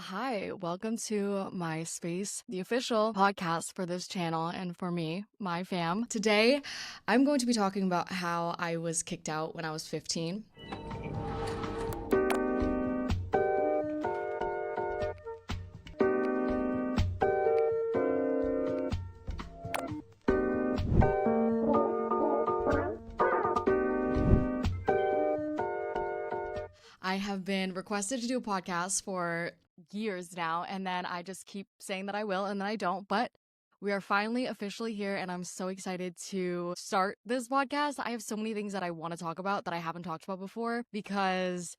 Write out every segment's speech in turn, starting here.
Hi, welcome to my space, the official podcast for this channel and for me, my fam. Today, I'm going to be talking about how I was kicked out when I was 15. I have been requested to do a podcast for years now, and then I just keep saying that I will, and then I don't. But we are finally officially here, and I'm so excited to start this podcast. I have so many things that I want to talk about that I haven't talked about before because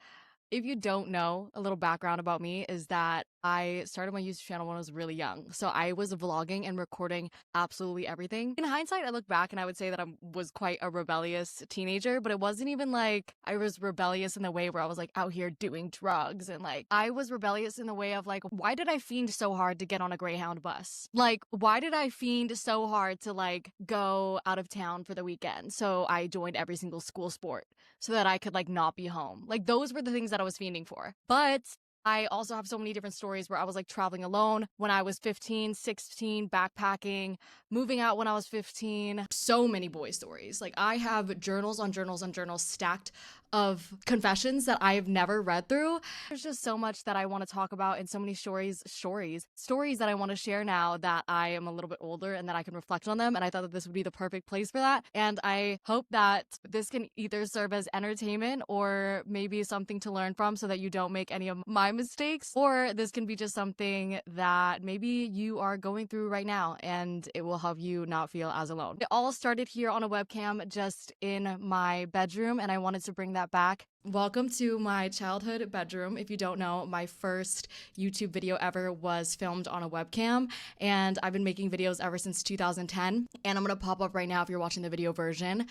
if you don't know, a little background about me is that I started my YouTube channel when I was really young. So I was vlogging and recording absolutely everything. In hindsight, I look back and I would say that I was quite a rebellious teenager, but it wasn't even like I was rebellious in the way where I was like out here doing drugs. And like, I was rebellious in the way of like, why did I fiend so hard to get on a Greyhound bus? Like, why did I fiend so hard to like go out of town for the weekend? So I joined every single school sport so that I could like not be home. Like, those were the things that I was fiending for. But I also have so many different stories where I was like traveling alone when I was 15, 16, backpacking, moving out when I was 15. So many boy stories. Like, I have journals on journals on journals stacked of confessions that I have never read through. There's just so much that I want to talk about and so many stories that I want to share now that I am a little bit older and that I can reflect on them. And I thought that this would be the perfect place for that. And I hope that this can either serve as entertainment or maybe something to learn from so that you don't make any of my mistakes, or this can be just something that maybe you are going through right now and it will help you not feel as alone. It all started here on a webcam just in my bedroom, and I wanted to bring that back. Welcome to my childhood bedroom. If you don't know, my first YouTube video ever was filmed on a webcam, and I've been making videos ever since 2010. And I'm gonna pop up right now, if you're watching the video version,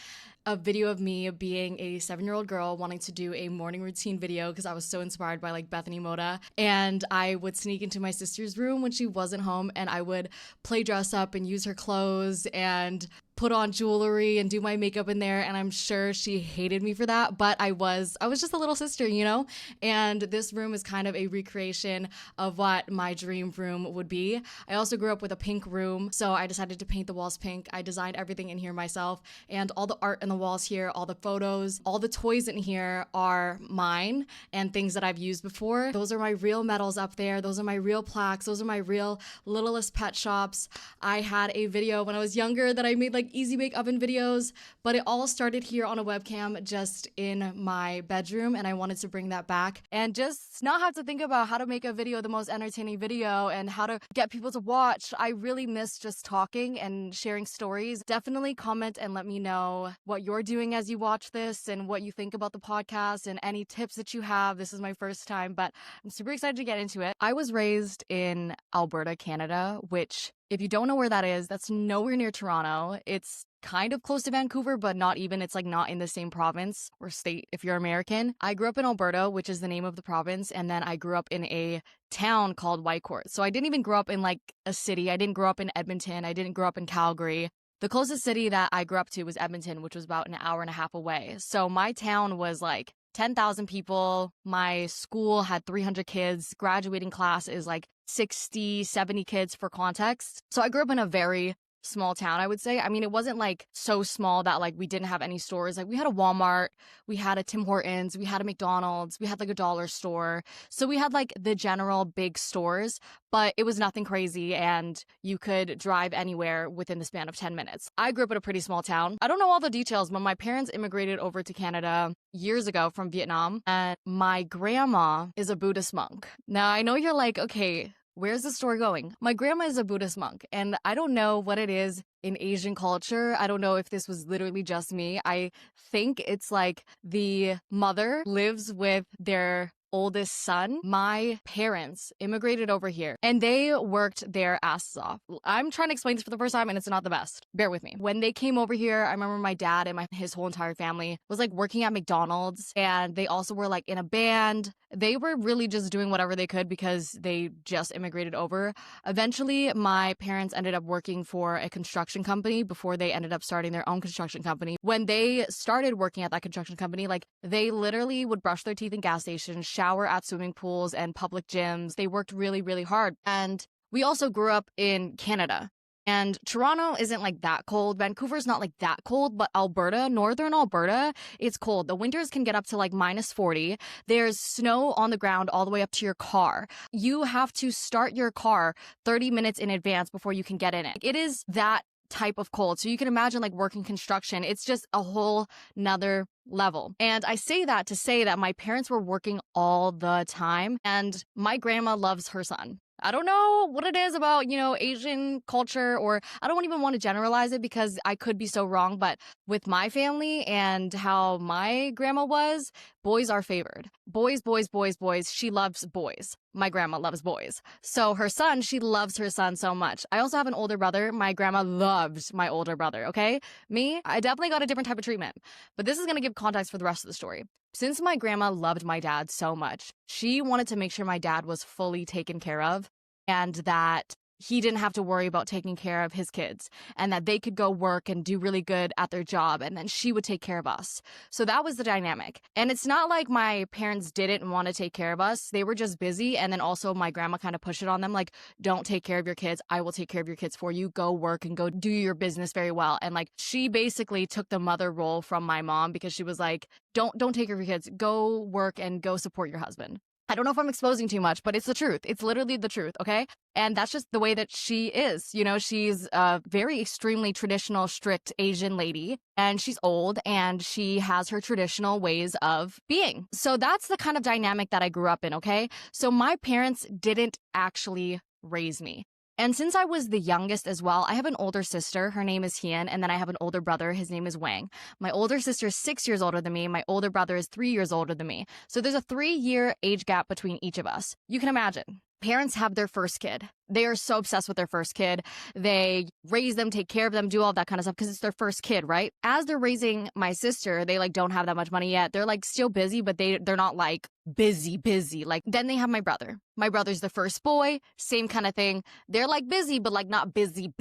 a video of me being a 7-year-old girl wanting to do a morning routine video because I was so inspired by like Bethany Moda. And I would sneak into my sister's room when she wasn't home, and I would play dress up and use her clothes and put on jewelry and do my makeup in there. And I'm sure she hated me for that, but I was just a little sister, you know? And this room is kind of a recreation of what my dream room would be. I also grew up with a pink room, so I decided to paint the walls pink. I designed everything in here myself, and all the art in the walls here, all the photos, all the toys in here are mine and things that I've used before. Those are my real medals up there. Those are my real plaques. Those are my real littlest pet shops. I had a video when I was younger that I made like easy bake oven videos, but it all started here on a webcam just in my bedroom, and I wanted to bring that back and just not have to think about how to make a video the most entertaining video and how to get people to watch. I really miss just talking and sharing stories. Definitely comment and let me know what you're doing as you watch this and what you think about the podcast and any tips that you have. This is my first time, but I'm super excited to get into it. I was raised in Alberta, Canada, which, if you don't know where that is, that's nowhere near Toronto. It's kind of close to Vancouver, but not even. It's like not in the same province or state if you're American. I grew up in Alberta, which is the name of the province, and then I grew up in a town called Whitecourt. So I didn't even grow up in like a city. I didn't grow up in Edmonton. I didn't grow up in Calgary. The closest city that I grew up to was Edmonton, which was about an hour and a half away. So my town was like 10,000 people. My school had 300 kids. Graduating class is like 60, 70 kids for context. So I grew up in a very small town, I would say. I mean, it wasn't like so small that like we didn't have any stores. Like, we had a Walmart, we had a Tim Hortons, we had a McDonald's, we had like a dollar store. So we had like the general big stores, but it was nothing crazy, and you could drive anywhere within the span of 10 minutes. I grew up in a pretty small town. I don't know all the details, but my parents immigrated over to Canada years ago from Vietnam, and my grandma is a Buddhist monk. Now, I know you're like, okay, where's the story going? My grandma is a Buddhist monk, and I don't know what it is in Asian culture. I don't know if this was literally just me. I think it's like the mother lives with their oldest son. My parents immigrated over here and they worked their asses off. I'm trying to explain this for the first time and it's not the best. Bear with me. When they came over here, I remember my dad and his whole entire family was like working at McDonald's, and they also were like in a band. They were really just doing whatever they could because they just immigrated over. Eventually, my parents ended up working for a construction company before they ended up starting their own construction company. When they started working at that construction company, like, they literally would brush their teeth in gas stations, shower at swimming pools and public gyms. They worked really, really hard. And we also grew up in Canada. And Toronto isn't like that cold. Vancouver's not like that cold, but Alberta, northern Alberta, it's cold. The winters can get up to like -40. There's snow on the ground all the way up to your car. You have to start your car 30 minutes in advance before you can get in it. It is that type of cold. So you can imagine like working construction. It's just a whole nother level. And I say that to say that my parents were working all the time, and my grandma loves her son. I don't know what it is about, Asian culture, or I don't even want to generalize it because I could be so wrong, but with my family and how my grandma was, boys are favored. Boys, boys, boys, boys. She loves boys. My grandma loves boys. So her son, she loves her son so much. I also have an older brother. My grandma loves my older brother, okay? Me, I definitely got a different type of treatment. But this is going to give context for the rest of the story. Since my grandma loved my dad so much, she wanted to make sure my dad was fully taken care of and that he didn't have to worry about taking care of his kids and that they could go work and do really good at their job, and then she would take care of us. So that was the dynamic. And it's not like my parents didn't want to take care of us. They were just busy. And then also my grandma kind of pushed it on them, like, don't take care of your kids. I will take care of your kids for you. Go work and go do your business very well. And like, she basically took the mother role from my mom because she was like, don't take care of your kids. Go work and go support your husband. I don't know if I'm exposing too much, but it's the truth. It's literally the truth, okay? And that's just the way that she is. She's a very extremely traditional, strict Asian lady, and she's old, and she has her traditional ways of being. So that's the kind of dynamic that I grew up in, okay? So my parents didn't actually raise me. And since I was the youngest as well, I have an older sister. Her name is Hien. And then I have an older brother. His name is Wang. My older sister is 6 years older than me. My older brother is 3 years older than me. So there's a 3-year age gap between each of us. You can imagine. Parents have their first kid. They are so obsessed with their first kid. They raise them, take care of them, do all that kind of stuff because it's their first kid, right? As they're raising my sister, they like don't have that much money yet. They're like still busy, but they're not like busy. Like then they have my brother. My brother's the first boy, same kind of thing. They're like busy, but like not busy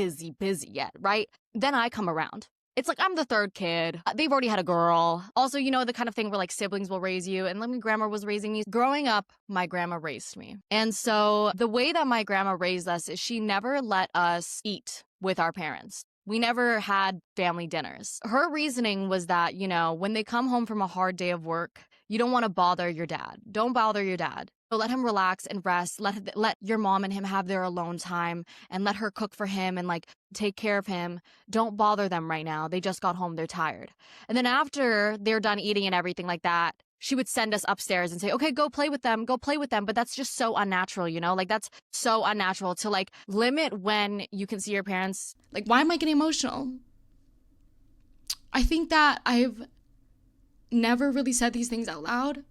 yet, right? Then I come around. It's like I'm the third kid. They've already had a girl. Also, the kind of thing where like siblings will raise you. And my grandma was raising me. Growing up, my grandma raised me. And so the way that my grandma raised us is she never let us eat with our parents. We never had family dinners. Her reasoning was that, when they come home from a hard day of work, you don't want to bother your dad. Don't bother your dad. So let him relax and rest. Let your mom and him have their alone time and let her cook for him and like take care of him. Don't bother them right now. They just got home. They're tired. And then after they're done eating and everything like that, she would send us upstairs and say, okay, go play with them. But that's just so unnatural, Like that's so unnatural to like limit when you can see your parents. Like, why am I getting emotional? I think that I've never really said these things out loud.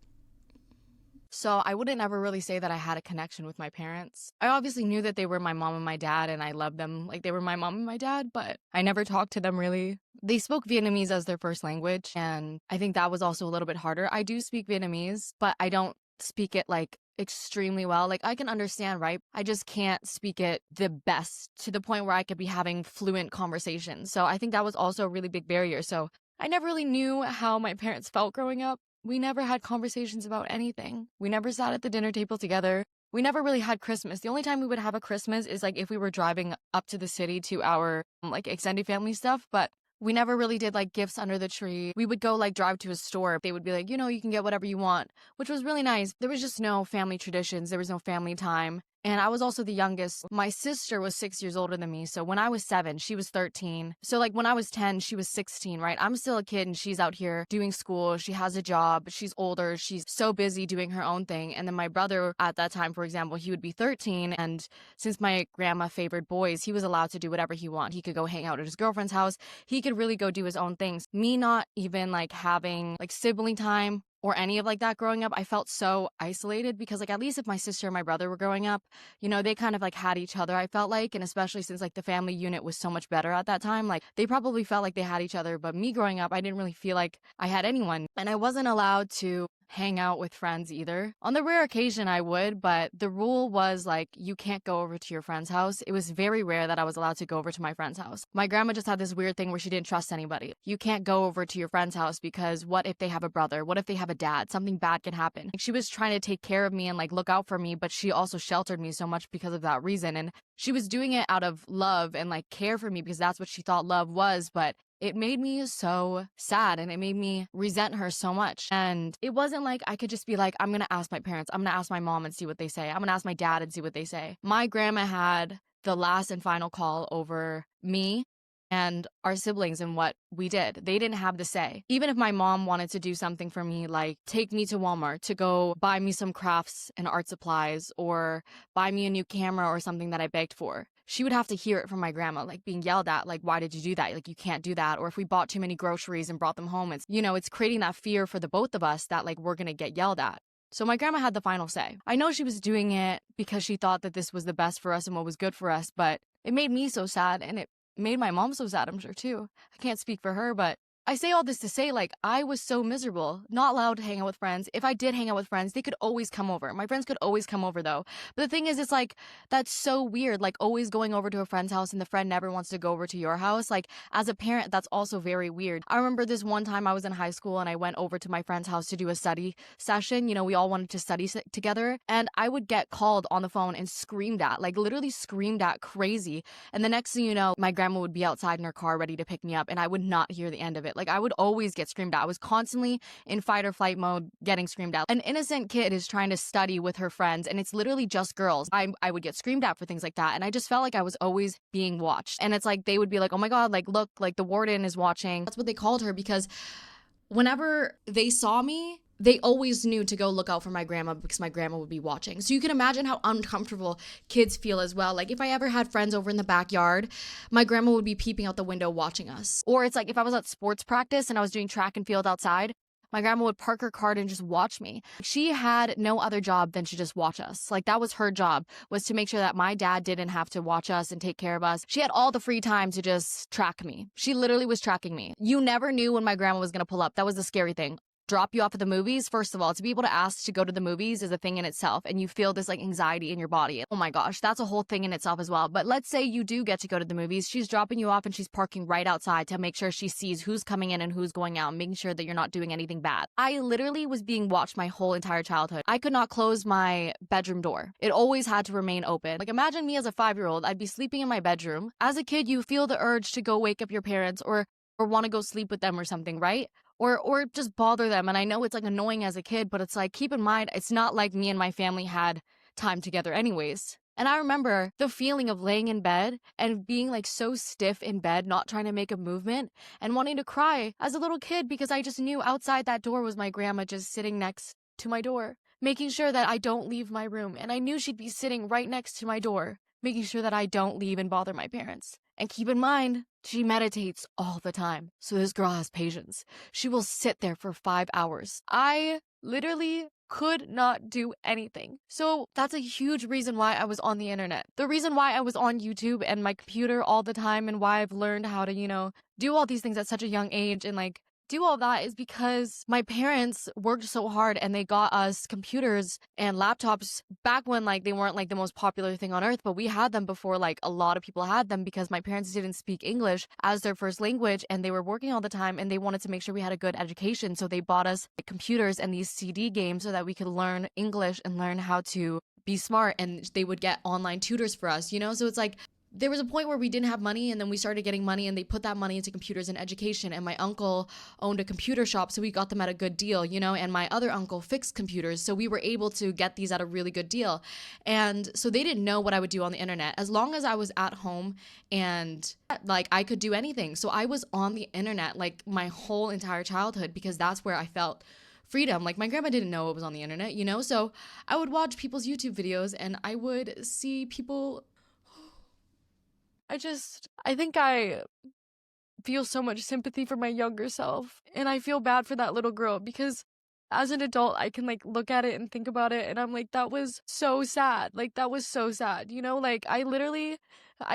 So I wouldn't ever really say that I had a connection with my parents. I obviously knew that they were my mom and my dad, and I loved them like they were my mom and my dad, but I never talked to them really. They spoke Vietnamese as their first language, and I think that was also a little bit harder. I do speak Vietnamese, but I don't speak it like extremely well. Like I can understand, right? I just can't speak it the best to the point where I could be having fluent conversations. So I think that was also a really big barrier. So I never really knew how my parents felt growing up. We never had conversations about anything. We never sat at the dinner table together. We never really had Christmas. The only time we would have a Christmas is like if we were driving up to the city to our like extended family stuff, but we never really did like gifts under the tree. We would go like drive to a store. They would be like, you can get whatever you want, which was really nice. There was just no family traditions. There was no family time. And I was also the youngest. My sister was 6 years older than me. So when I was 7, she was 13. So like when I was 10, she was 16, right? I'm still a kid and she's out here doing school. She has a job. She's older. She's so busy doing her own thing. And then my brother at that time, for example, he would be 13. And since my grandma favored boys, he was allowed to do whatever he wanted. He could go hang out at his girlfriend's house. He could really go do his own things. Me not even like having like sibling time or any of like that growing up, I felt so isolated because like at least if my sister and my brother were growing up, they kind of like had each other, I felt like, and especially since like the family unit was so much better at that time, like they probably felt like they had each other. But me growing up, I didn't really feel like I had anyone, and I wasn't allowed to hang out with friends either. On the rare occasion I would, but the rule was like, you can't go over to your friend's house. It was very rare that I was allowed to go over to my friend's house. My grandma just had this weird thing where she didn't trust anybody. You can't go over to your friend's house because what if they have a brother? What if they have a dad? Something bad can happen. Like, she was trying to take care of me and like look out for me, but she also sheltered me so much because of that reason. And she was doing it out of love and like care for me because that's what she thought love was, but it made me so sad and it made me resent her so much. And it wasn't like I could just be like, I'm gonna ask my parents, I'm gonna ask my mom and see what they say. I'm gonna ask my dad and see what they say. My grandma had the last and final call over me and our siblings and what we did. They didn't have the say. Even if my mom wanted to do something for me, like take me to Walmart to go buy me some crafts and art supplies or buy me a new camera or something that I begged for, she would have to hear it from my grandma, like being yelled at, like, why did you do that? Like, you can't do that. Or if we bought too many groceries and brought them home, it's creating that fear for the both of us that like we're gonna get yelled at. So my grandma had the final say. I know she was doing it because she thought that this was the best for us and what was good for us, but it made me so sad and it made my mom so sad, I'm sure too. I can't speak for her, but I say all this to say, like, I was so miserable, not allowed to hang out with friends. If I did hang out with friends, they could always come over. My friends could always come over, though. But the thing is, it's like, that's so weird, like, always going over to a friend's house and the friend never wants to go over to your house. Like, as a parent, that's also very weird. I remember this one time I was in high school and I went over to my friend's house to do a study session. You know, we all wanted to study together. And I would get called on the phone and screamed at, like, literally screamed at crazy. And the next thing you know, my grandma would be outside in her car ready to pick me up and I would not hear the end of it. Like, I would always get screamed at. I was constantly in fight or flight mode getting screamed at. An innocent kid is trying to study with her friends and it's literally just girls. I would get screamed at for things like that. And I just felt like I was always being watched. And it's like they would be like, oh my God, like, look, like the warden is watching. That's what they called her because whenever they saw me, they always knew to go look out for my grandma because my grandma would be watching. So you can imagine how uncomfortable kids feel as well. Like if I ever had friends over in the backyard, my grandma would be peeping out the window watching us. Or it's like if I was at sports practice and I was doing track and field outside, my grandma would park her car and just watch me. She had no other job than to just watch us. Like that was her job, was to make sure that my dad didn't have to watch us and take care of us. She had all the free time to just track me. She literally was tracking me. You never knew when my grandma was gonna pull up. That was the scary thing. Drop you off at the movies. First of all, to be able to ask to go to the movies is a thing in itself and you feel this like anxiety in your body. Oh my gosh, that's a whole thing in itself as well. But let's say you do get to go to the movies. She's dropping you off and she's parking right outside to make sure she sees who's coming in and who's going out, making sure that you're not doing anything bad. I literally was being watched my whole entire childhood. I could not close my bedroom door. It always had to remain open. Like imagine me as a 5-year-old, I'd be sleeping in my bedroom. As a kid, you feel the urge to go wake up your parents or want to go sleep with them or something, right? Or just bother them. And I know it's like annoying as a kid, but it's like, keep in mind, it's not like me and my family had time together anyways. And I remember the feeling of laying in bed and being like so stiff in bed, not trying to make a movement and wanting to cry as a little kid because I just knew outside that door was my grandma just sitting next to my door, making sure that I don't leave my room. And I knew she'd be sitting right next to my door, making sure that I don't leave and bother my parents. And keep in mind, she meditates all the time. So this girl has patience. She will sit there for 5 hours. I literally could not do anything. So that's a huge reason why I was on the internet. The reason why I was on YouTube and my computer all the time and why I've learned how to, do all these things at such a young age and like do all that is because my parents worked so hard and they got us computers and laptops back when like they weren't like the most popular thing on earth, but we had them before like a lot of people had them because my parents didn't speak English as their first language and they were working all the time and they wanted to make sure we had a good education. So they bought us like, computers and these CD games so that we could learn English and learn how to be smart, and they would get online tutors for us, So it's like there was a point where we didn't have money and then we started getting money and they put that money into computers and education, and my uncle owned a computer shop, so we got them at a good deal, and my other uncle fixed computers, so we were able to get these at a really good deal. And so they didn't know what I would do on the internet as long as I was at home and like I could do anything. So I was on the internet like my whole entire childhood because that's where I felt freedom. Like my grandma didn't know it was on the internet, so I would watch people's YouTube videos and I would see people. I think I feel so much sympathy for my younger self, and I feel bad for that little girl because as an adult, I can like look at it and think about it and I'm like, that was so sad. Like that was so sad, like I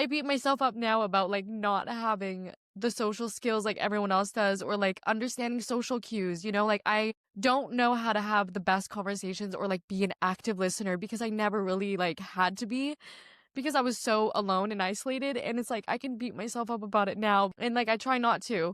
beat myself up now about like not having the social skills like everyone else does, or like understanding social cues, you know, like I don't know how to have the best conversations or like be an active listener because I never really like had to be because I was so alone and isolated. And it's like I can beat myself up about it now, and like I try not to.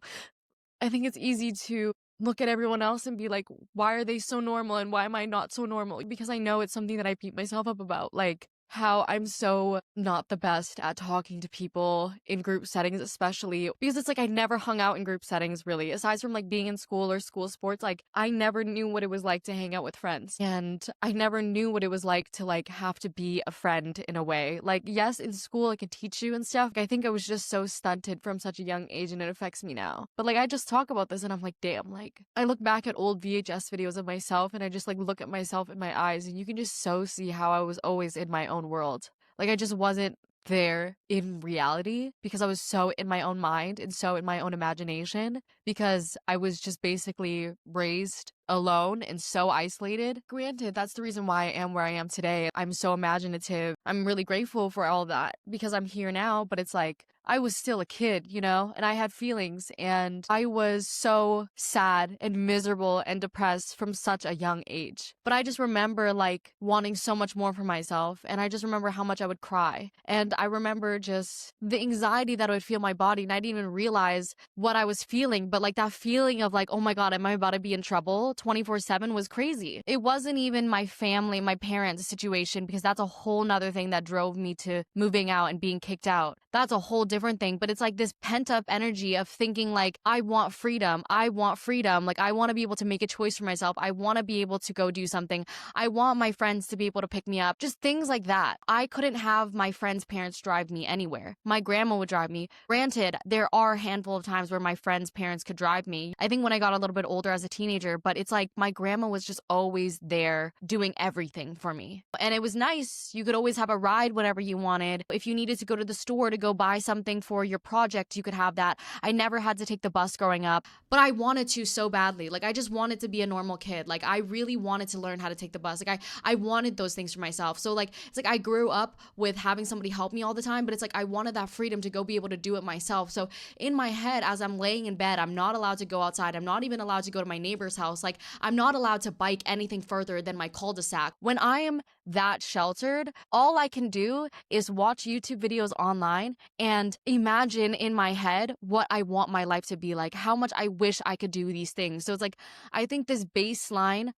I think it's easy to look at everyone else and be like, why are they so normal and why am I not so normal? Because I know it's something that I beat myself up about. Like, how I'm so not the best at talking to people in group settings, especially because it's like I never hung out in group settings really. Aside from like being in school or school sports, like I never knew what it was like to hang out with friends. And I never knew what it was like to like have to be a friend in a way. Like, yes, in school it can teach you and stuff. I think I was just so stunted from such a young age and it affects me now. But like I just talk about this and I'm like, damn, like I look back at old VHS videos of myself and I just like look at myself in my eyes and you can just so see how I was always in my own world. Like I just wasn't there in reality because I was so in my own mind and so in my own imagination because I was just basically raised alone and so isolated. Granted, that's the reason why I am where I am today. I'm so imaginative. I'm really grateful for all that because I'm here now, but it's like I was still a kid, you know, and I had feelings and I was so sad and miserable and depressed from such a young age. But I just remember like wanting so much more for myself. And I just remember how much I would cry. And I remember just the anxiety that I would feel in my body. And I didn't even realize what I was feeling. But like that feeling of like, oh my God, am I about to be in trouble 24/7 was crazy. It wasn't even my family, my parents' situation, because that's a whole nother thing that drove me to moving out and being kicked out. That's a whole different thing, but it's like this pent up energy of thinking like, I want freedom. I want freedom. Like I want to be able to make a choice for myself. I want to be able to go do something. I want my friends to be able to pick me up. Just things like that. I couldn't have my friends' parents drive me anywhere. My grandma would drive me. Granted, there are a handful of times where my friends' parents could drive me. I think when I got a little bit older as a teenager, but it's like my grandma was just always there doing everything for me. And it was nice. You could always have a ride whenever you wanted. If you needed to go to the store to go buy something for your project, you could have that. I never had to take the bus growing up, but I wanted to so badly. Like I just wanted to be a normal kid. Like I really wanted to learn how to take the bus. Like I wanted those things for myself. So like it's like I grew up with having somebody help me all the time, but it's like I wanted that freedom to go be able to do it myself. So in my head, as I'm laying in bed, I'm not allowed to go outside. I'm not even allowed to go to my neighbor's house. Like I'm not allowed to bike anything further than my cul-de-sac. When I am that sheltered, all I can do is watch YouTube videos online and imagine in my head what I want my life to be like, how much I wish I could do these things. So it's like, I think this baseline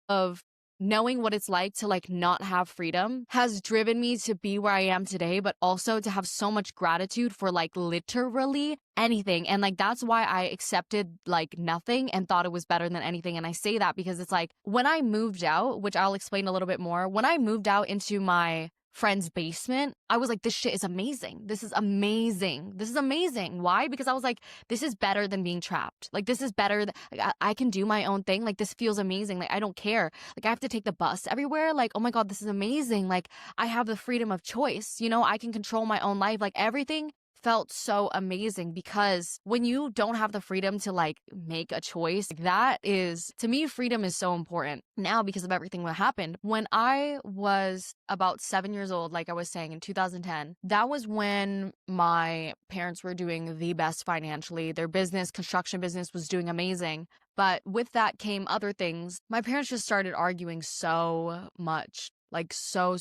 of knowing what it's like to like not have freedom has driven me to be where I am today, but also to have so much gratitude for like literally anything. And like that's why I accepted like nothing and thought it was better than anything. And I say that because it's like when I moved out, which I'll explain a little bit more, when I moved out into my friend's basement, I was like, this shit is amazing. This is amazing. This is amazing. Why? Because I was like, this is better than being trapped. Like, this is better. Like, I can do my own thing. Like, this feels amazing. Like, I don't care. Like, I have to take the bus everywhere. Like, oh my God, this is amazing. Like, I have the freedom of choice. You know, I can control my own life. Like, everything felt so amazing because when you don't have the freedom to like make a choice, that is, to me, freedom is so important now because of everything that happened. When I was about 7 years old, like I was saying in 2010, that was when my parents were doing the best financially. Their business, construction business, was doing amazing. But with that came other things. My parents just started arguing so much. Like so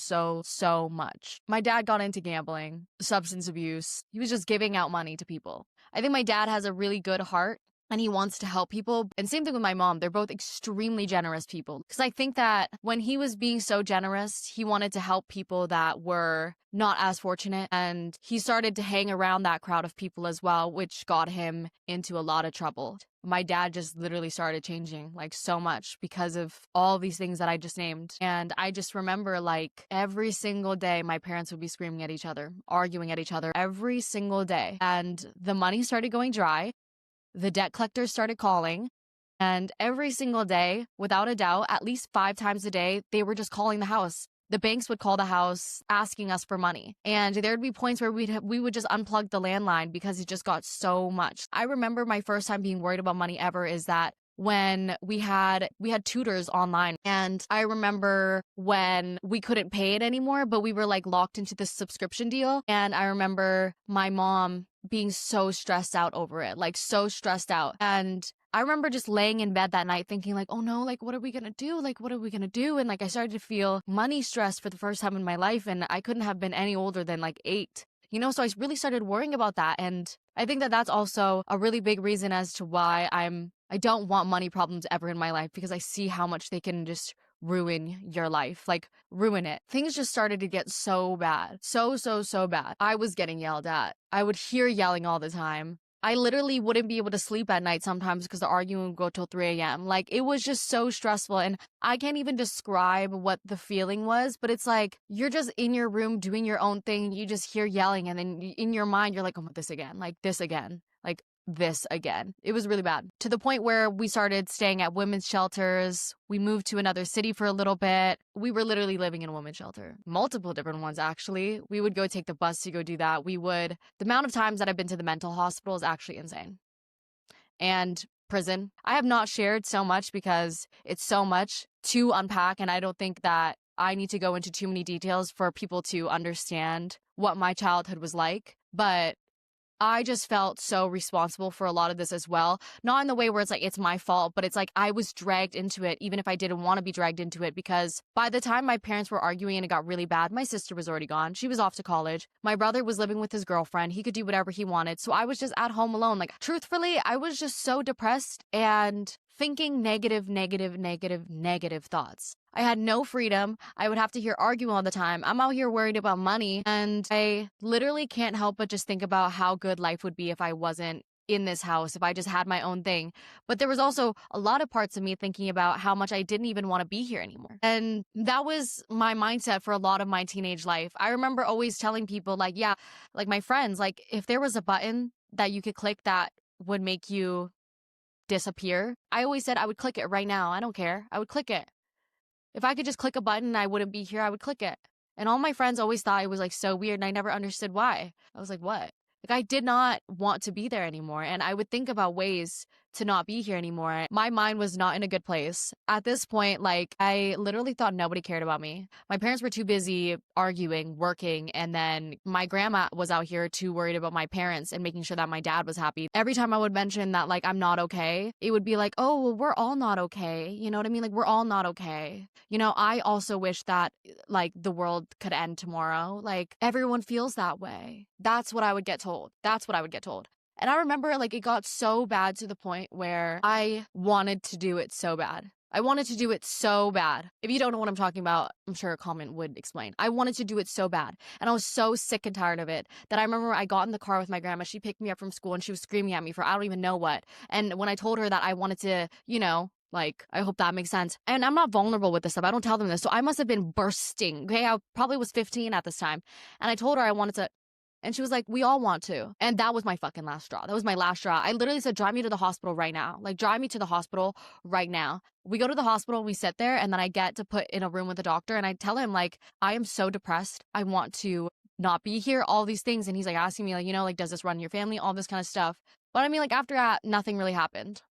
much. My dad got into gambling, substance abuse. He was just giving out money to people. I think my dad has a really good heart and he wants to help people. And same thing with my mom. They're both extremely generous people. Because I think that when he was being so generous, he wanted to help people that were not as fortunate. And he started to hang around that crowd of people as well, which got him into a lot of trouble. My dad just literally started changing like so much because of all these things that I just named. And I just remember like every single day my parents would be screaming at each other, arguing at each other every single day. And the money started going dry. The debt collectors started calling. And every single day, without a doubt, at least 5 times a day, they were just calling the house. The banks would call the house asking us for money. And there'd be points where we would just unplug the landline because it just got so much. I remember my first time being worried about money ever is that when we had tutors online. And I remember when we couldn't pay it anymore, but we were like locked into this subscription deal. And I remember my mom being so stressed out over it, like so stressed out. And I remember just laying in bed that night thinking like, oh no, like what are we gonna do? Like what are we gonna do? And like I started to feel money stress for the first time in my life, and I couldn't have been any older than like 8. So I really started worrying about that. And I think that that's also a really big reason as to why I don't want money problems ever in my life, because I see how much they can just ruin your life, like ruin it. Things just started to get so bad. So bad. I was getting yelled at. I would hear yelling all the time. I literally wouldn't be able to sleep at night sometimes because the argument would go till 3 a.m. Like, it was just so stressful. And I can't even describe what the feeling was, but it's like you're just in your room doing your own thing. You just hear yelling. And then in your mind, you're like, oh, this again, like this again, like this again. It was really bad, to the point where we started staying at women's shelters. We moved to another city for a little bit. We were literally living in a women's shelter, multiple different ones actually. We would go take the bus to go do that. The amount of times that I've been to the mental hospital is actually insane. And prison, I have not shared so much because it's so much to unpack, and I don't think that I need to go into too many details for people to understand what my childhood was like. But I just felt so responsible for a lot of this as well. Not in the way where it's like, it's my fault, but it's like I was dragged into it, even if I didn't want to be dragged into it, because by the time my parents were arguing and it got really bad, my sister was already gone. She was off to college. My brother was living with his girlfriend. He could do whatever he wanted. So I was just at home alone. Like, truthfully, I was just so depressed and thinking negative thoughts. I had no freedom. I would have to hear arguing all the time. I'm out here worried about money, and I literally can't help but just think about how good life would be if I wasn't in this house, if I just had my own thing. But there was also a lot of parts of me thinking about how much I didn't even want to be here anymore. And that was my mindset for a lot of my teenage life. I remember always telling people, like, yeah, like my friends, like, if there was a button that you could click that would make you disappear, I always said I would click it right now. I don't care. I would click it. If I could just click a button and I wouldn't be here, I would click it. And all my friends always thought it was like so weird, and I never understood why. I was like, what? Like, I did not want to be there anymore. And I would think about ways to not be here anymore. My mind was not in a good place. At this point, like, I literally thought nobody cared about me. My parents were too busy arguing, working, and then my grandma was out here too worried about my parents and making sure that my dad was happy. Every time I would mention that, like, I'm not okay, it would be like, oh, well, we're all not okay. You know what I mean? Like, we're all not okay. I also wish that, like, the world could end tomorrow. Like, everyone feels that way. That's what I would get told. And I remember, like, it got so bad to the point where I wanted to do it so bad. I wanted to do it so bad. If you don't know what I'm talking about, I'm sure a comment would explain. I wanted to do it so bad. And I was so sick and tired of it that I remember I got in the car with my grandma. She picked me up from school and she was screaming at me for I don't even know what. And when I told her that I wanted to, like, I hope that makes sense. And I'm not vulnerable with this stuff. I don't tell them this. So I must have been bursting. Okay. I probably was 15 at this time. And I told her I wanted to. And she was like, we all want to. And that was my fucking last straw. That was my last straw. I literally said, drive me to the hospital right now. Like, drive me to the hospital right now. We go to the hospital, we sit there, and then I get to put in a room with the doctor. And I tell him, like, I am so depressed. I want to not be here, all these things. And he's like asking me, like, does this run in your family? All this kind of stuff. But I mean, like, after that, nothing really happened,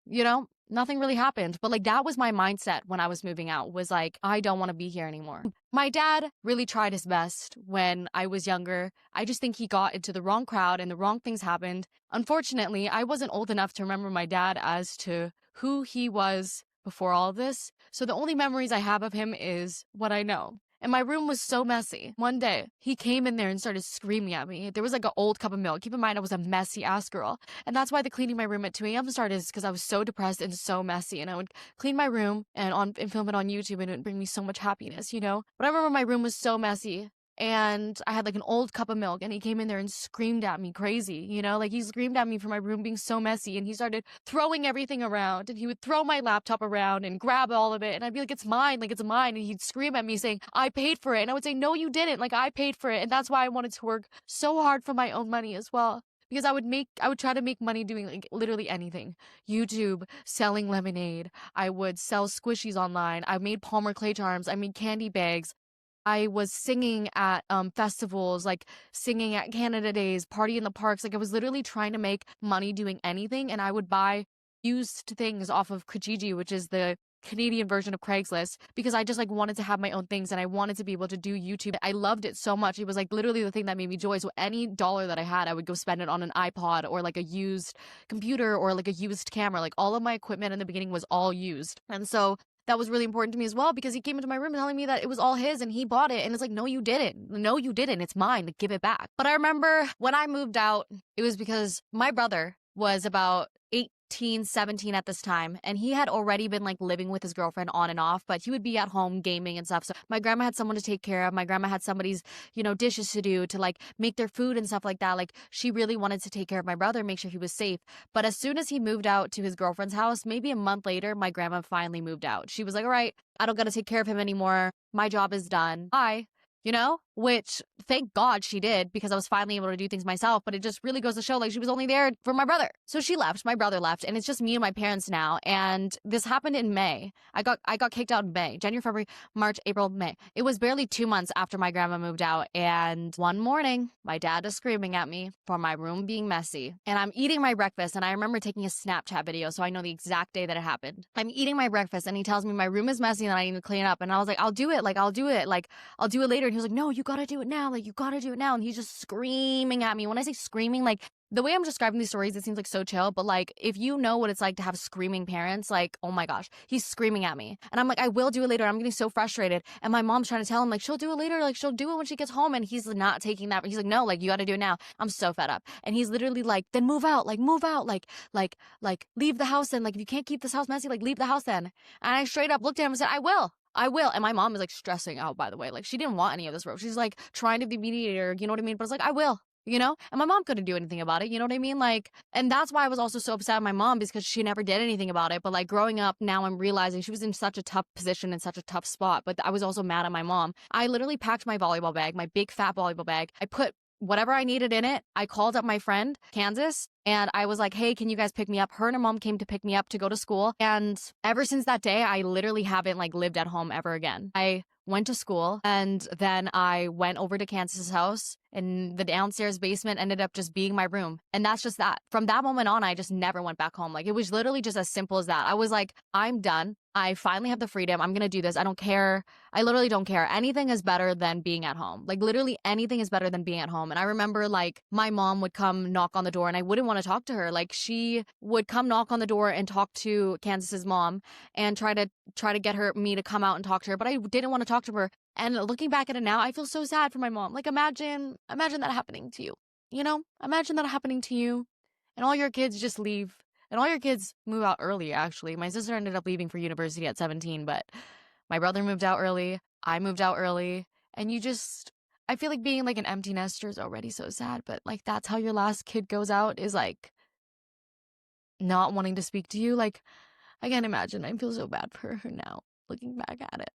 Nothing really happened. But like, that was my mindset when I was moving out, was like, I don't want to be here anymore. My dad really tried his best when I was younger. I just think he got into the wrong crowd and the wrong things happened. Unfortunately, I wasn't old enough to remember my dad as to who he was before all of this. So the only memories I have of him is what I know. And my room was so messy. One day, he came in there and started screaming at me. There was like an old cup of milk. Keep in mind, I was a messy ass girl. And that's why the cleaning my room at 2 a.m. started, is because I was so depressed and so messy. And I would clean my room and film it on YouTube, and it would bring me so much happiness, But I remember my room was so messy. And I had like an old cup of milk, and he came in there and screamed at me crazy, Like, he screamed at me for my room being so messy, and he started throwing everything around, and he would throw my laptop around and grab all of it, and I'd be like, it's mine, and he'd scream at me saying, I paid for it, and I would say, no, you didn't, like, I paid for it, and that's why I wanted to work so hard for my own money as well. Because I would try to make money doing like literally anything. YouTube, selling lemonade. I would sell squishies online. I made Palmer clay charms. I made candy bags. I was singing at festivals, like singing at Canada Days, party in the parks. Like, I was literally trying to make money doing anything. And I would buy used things off of Kijiji, which is the Canadian version of Craigslist because I just like wanted to have my own things and I wanted to be able to do YouTube. I loved it so much. It was like literally the thing that made me joy. So any dollar that I had, I would go spend it on an iPod or like a used computer or like a used camera. Like all of my equipment in the beginning was all used. And so that was really important to me as well because he came into my room telling me that it was all his and he bought it. And it's like, no, you didn't. No, you didn't. It's mine. Like, give it back. But I remember when I moved out, it was because my brother was about 18, 17 at this time. And he had already been like living with his girlfriend on and off, but he would be at home gaming and stuff. So my grandma had someone to take care of. My grandma had somebody's, dishes to do, to like make their food and stuff like that. Like she really wanted to take care of my brother, make sure he was safe. But as soon as he moved out to his girlfriend's house, maybe a month later, my grandma finally moved out. She was like, all right, I don't got to take care of him anymore. My job is done. Bye. Which thank God she did because I was finally able to do things myself. But it just really goes to show like she was only there for my brother. So she left, my brother left, and it's just me and my parents now. And this happened in May. I got kicked out in May, January, February, March, April, May. It was barely 2 months after my grandma moved out. And one morning, my dad is screaming at me for my room being messy. And I'm eating my breakfast. And I remember taking a Snapchat video, so I know the exact day that it happened. I'm eating my breakfast and he tells me my room is messy and I need to clean it up. And I was like, I'll do it. Like, I'll do it. Like, I'll do it later. And he was like, no, you gotta do it now. Like, you gotta do it now. And he's just screaming at me. When I say screaming, like, the way I'm describing these stories, it seems like so chill, but like, if you know what it's like to have screaming parents, like, oh my gosh, he's screaming at me. And I'm like, I will do it later. I'm getting so frustrated. And my mom's trying to tell him, like, she'll do it later. Like, she'll do it when she gets home. And he's not taking that. He's like, no, like, you gotta do it now. I'm so fed up. And he's literally like, then move out, like, leave the house then. Like, if you can't keep this house messy, like, leave the house then. And I straight up looked at him and said, I will. And my mom is like stressing out, by the way. Like, she didn't want any of this rope. She's like trying to be mediator, you know what I mean? But it's like, I will. And my mom couldn't do anything about it, you know what I mean? Like, and that's why I was also so upset at my mom because she never did anything about it. But like growing up, now I'm realizing she was in such a tough position and such a tough spot. But I was also mad at my mom. I literally packed my volleyball bag, my big fat volleyball bag. I put whatever I needed in it. I called up my friend, Kansas, and I was like, hey, can you guys pick me up? Her and her mom came to pick me up to go to school. And ever since that day, I literally haven't like lived at home ever again. I went to school and then I went over to Kansas's house and the downstairs basement ended up just being my room. And that's just that. From that moment on, I just never went back home. Like it was literally just as simple as that. I was like, I'm done. I finally have the freedom. I'm going to do this. I don't care. I literally don't care. Anything is better than being at home. Like literally anything is better than being at home. And I remember like my mom would come knock on the door and I wouldn't want to talk to her. Like she would come knock on the door and talk to Kansas's mom and try to get me to come out and talk to her. But I didn't want to talk to her. And looking back at it now, I feel so sad for my mom. Like imagine that happening to you. Imagine that happening to you and all your kids just leave. And all your kids move out early, actually. My sister ended up leaving for university at 17, but my brother moved out early. I moved out early. And I feel like being like an empty nester is already so sad, but like that's how your last kid goes out is like not wanting to speak to you. Like I can't imagine. I feel so bad for her now, looking back at it.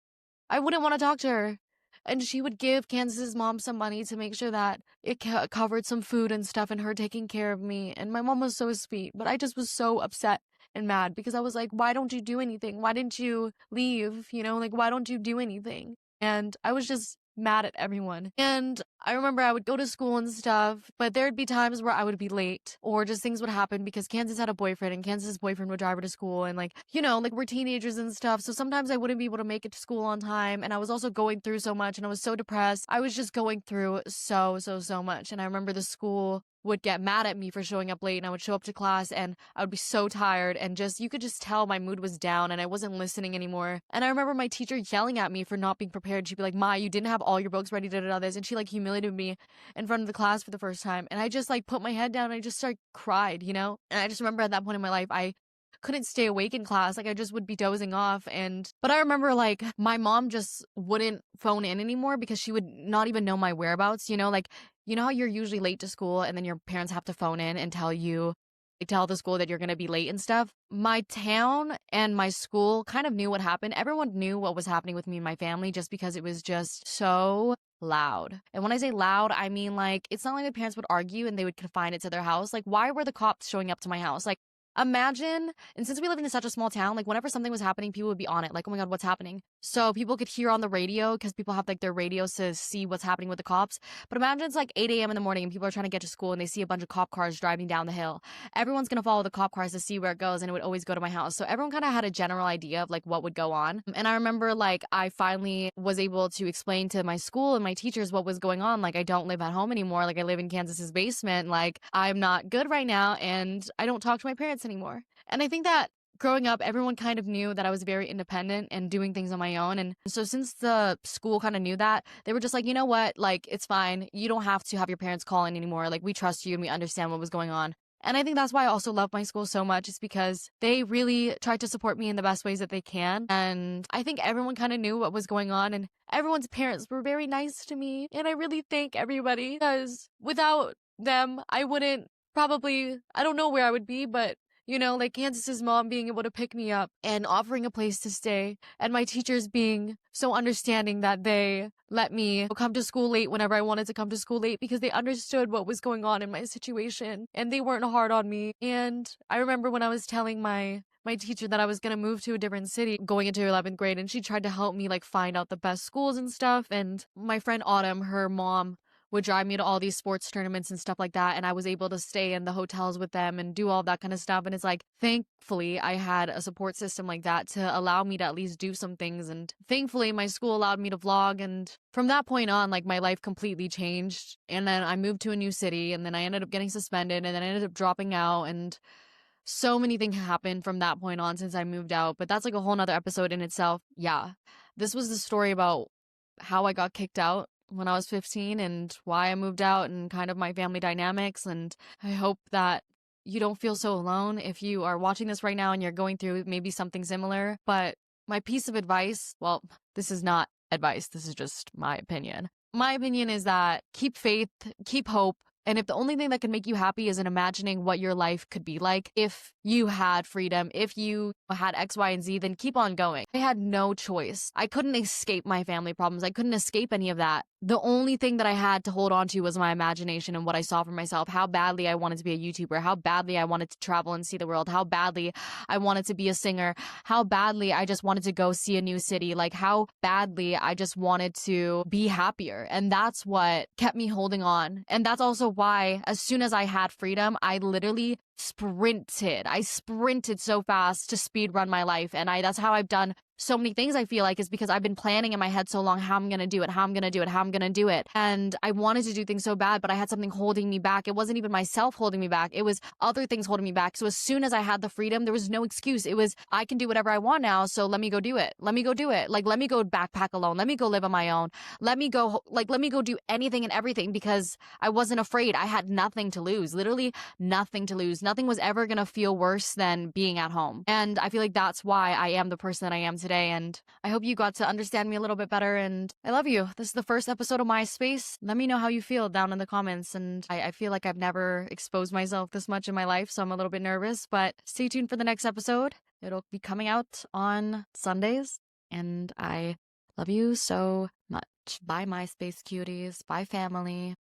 I wouldn't want to talk to her. And she would give Kansas's mom some money to make sure that it covered some food and stuff and her taking care of me. And my mom was so sweet, but I just was so upset and mad because I was like, why don't you do anything? Why didn't you leave? Like, why don't you do anything? And I was just mad at everyone. And I remember I would go to school and stuff, but there'd be times where I would be late or just things would happen because Kansas had a boyfriend and Kansas's boyfriend would drive her to school and like, like we're teenagers and stuff. So sometimes I wouldn't be able to make it to school on time. And I was also going through so much and I was so depressed. I was just going through so much. And I remember the school would get mad at me for showing up late and I would show up to class and I would be so tired and you could just tell my mood was down and I wasn't listening anymore. And I remember my teacher yelling at me for not being prepared. She'd be like, Ma, you didn't have all your books ready, this. And she like humiliated me in front of the class for the first time. And I just like put my head down and I just cried, And I just remember at that point in my life, I couldn't stay awake in class. Like I just would be dozing off. But I remember like my mom just wouldn't phone in anymore because she would not even know my whereabouts, like, how you're usually late to school and then your parents have to phone in and tell the school that you're going to be late and stuff. My town and my school kind of knew what happened. Everyone knew what was happening with me and my family just because it was just so loud. And when I say loud, I mean like, it's not like my parents would argue and they would confine it to their house. Like, why were the cops showing up to my house? Like, imagine, and since we live in such a small town, like whenever something was happening, people would be on it. Like, oh my God, what's happening? So people could hear on the radio because people have like their radios to see what's happening with the cops. But imagine it's like 8 a.m. in the morning and people are trying to get to school and they see a bunch of cop cars driving down the hill. Everyone's going to follow the cop cars to see where it goes, and it would always go to my house. So everyone kind of had a general idea of like what would go on. And I remember like I finally was able to explain to my school and my teachers what was going on. Like, I don't live at home anymore. Like, I live in Kansas's basement. Like, I'm not good right now and I don't talk to my parents anymore. And I think that growing up, everyone kind of knew that I was very independent and doing things on my own. And so since the school kind of knew that, they were just like, you know what? Like, it's fine. You don't have to have your parents call in anymore. Like, we trust you and we understand what was going on. And I think that's why I also love my school so much, is because they really tried to support me in the best ways that they can. And I think everyone kind of knew what was going on, and everyone's parents were very nice to me. And I really thank everybody, because without them, I wouldn't probably, I don't know where I would be, but like Kansas's mom being able to pick me up and offering a place to stay, and my teachers being so understanding that they let me come to school late whenever I wanted to come to school late because they understood what was going on in my situation and they weren't hard on me. And I remember when I was telling my teacher that I was going to move to a different city going into 11th grade, and she tried to help me like find out the best schools and stuff. And my friend Autumn, her mom, would drive me to all these sports tournaments and stuff like that. And I was able to stay in the hotels with them and do all that kind of stuff. And it's like, thankfully, I had a support system like that to allow me to at least do some things. And thankfully, my school allowed me to vlog. And from that point on, like, my life completely changed. And then I moved to a new city, and then I ended up getting suspended, and then I ended up dropping out. And so many things happened from that point on since I moved out. But that's like a whole nother episode in itself. Yeah. This was the story about how I got kicked out when I was 15 and why I moved out and kind of my family dynamics. And I hope that you don't feel so alone if you are watching this right now and you're going through maybe something similar. But my piece of advice, well, this is not advice, this is just my opinion. My opinion is that keep faith, keep hope. And if the only thing that can make you happy is in imagining what your life could be like if you had freedom, if you had X, Y, and Z, then keep on going. I had no choice. I couldn't escape my family problems. I couldn't escape any of that. The only thing that I had to hold on to was my imagination and what I saw for myself, how badly I wanted to be a YouTuber, how badly I wanted to travel and see the world, how badly I wanted to be a singer, how badly I just wanted to go see a new city, like how badly I just wanted to be happier. And that's what kept me holding on. And that's also why as soon as I had freedom, I literally sprinted. I sprinted so fast to speed run my life. And that's how I've done so many things, I feel like, is because I've been planning in my head so long how I'm going to do it, how I'm going to do it, how I'm going to do it. And I wanted to do things so bad, but I had something holding me back. It wasn't even myself holding me back. It was other things holding me back. So as soon as I had the freedom, there was no excuse. It was, I can do whatever I want now. So let me go do it. Let me go do it. Like, let me go backpack alone. Let me go live on my own. Let me go do anything and everything because I wasn't afraid. I had nothing to lose, literally nothing to lose. Nothing was ever going to feel worse than being at home. And I feel like that's why I am the person that I am today. And I hope you got to understand me a little bit better. And I love you. This is the first episode of My Space. Let me know how you feel down in the comments. And I feel like I've never exposed myself this much in my life, so I'm a little bit nervous. But stay tuned for the next episode. It'll be coming out on Sundays. And I love you so much. Bye, MySpace cuties. Bye, family.